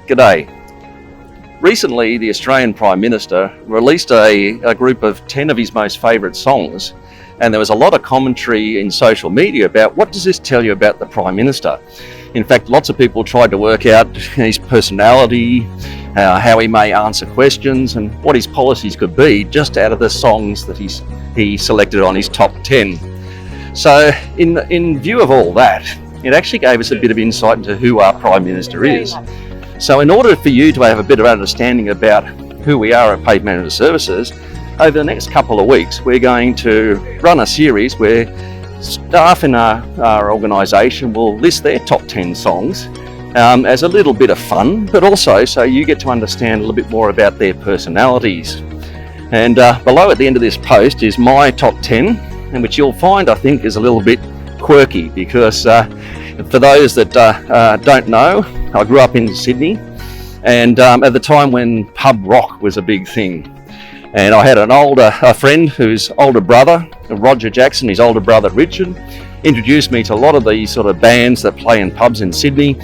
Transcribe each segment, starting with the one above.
G'day. Recently, the Australian Prime Minister released a group of 10 of his most favourite songs, and there was a lot of commentary in social media about what does this tell you about the Prime Minister. In fact, lots of people tried to work out his personality, how he may answer questions, and what his policies could be just out of the songs that he selected on his top 10. So in view of all that, it actually gave us a bit of insight into who our Prime Minister is. So in order for you to have a bit of understanding about who we are at Paid Manager Services, over the next couple of weeks we're going to run a series where staff in our organisation will list their top 10 songs as a little bit of fun, but also so you get to understand a little bit more about their personalities. And below at the end of this post is my top 10, and which you'll find I think is a little bit quirky because for those that don't know, I grew up in Sydney, and at the time when pub rock was a big thing. And I had a friend whose older brother, Roger Jackson, his older brother Richard, introduced me to a lot of these sort of bands that play in pubs in Sydney,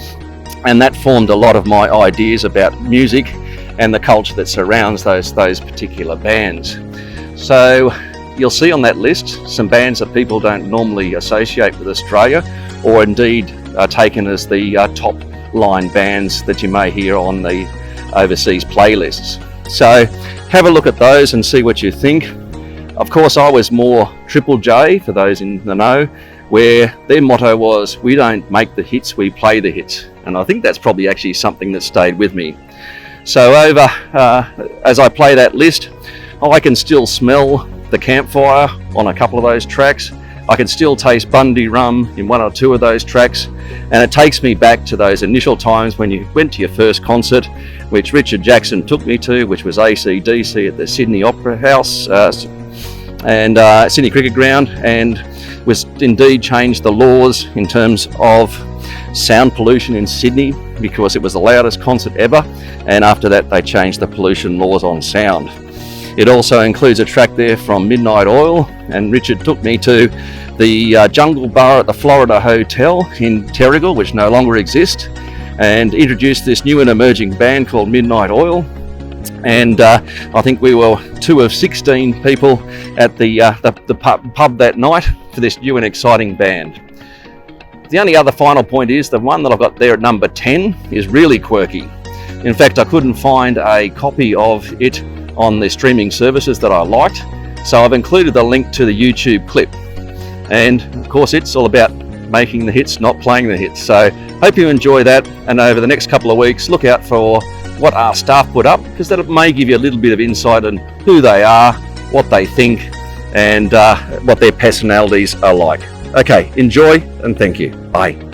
and that formed a lot of my ideas about music and the culture that surrounds those particular bands. So you'll see on that list some bands that people don't normally associate with Australia, or indeed are taken as the top line bands that you may hear on the overseas playlists. So have a look at those and see what you think. Of course, I was more Triple J, for those in the know, where their motto was, we don't make the hits, we play the hits. And I think that's probably actually something that stayed with me. So as I play that list, I can still smell the campfire on a couple of those tracks. I can still taste Bundy rum in one or two of those tracks, and it takes me back to those initial times when you went to your first concert, which Richard Jackson took me to, which was AC/DC at the Sydney Opera House and Sydney Cricket Ground, and was indeed changed the laws in terms of sound pollution in Sydney because it was the loudest concert ever, and after that they changed the pollution laws on sound. It also includes a track there from Midnight Oil, and Richard took me to the Jungle Bar at the Florida Hotel in Terrigal, which no longer exists, and introduced this new and emerging band called Midnight Oil. And I think we were 2 of 16 people at the pub that night for this new and exciting band. The only other final point is the one that I've got there at number 10 is really quirky. In fact, I couldn't find a copy of it on the streaming services that I liked, so I've included the link to the YouTube clip. And of course it's all about making the hits, not playing the hits. So hope you enjoy that, and over the next couple of weeks look out for what our staff put up, because that may give you a little bit of insight on who they are, what they think, and what their personalities are like. Okay, enjoy and thank you. Bye.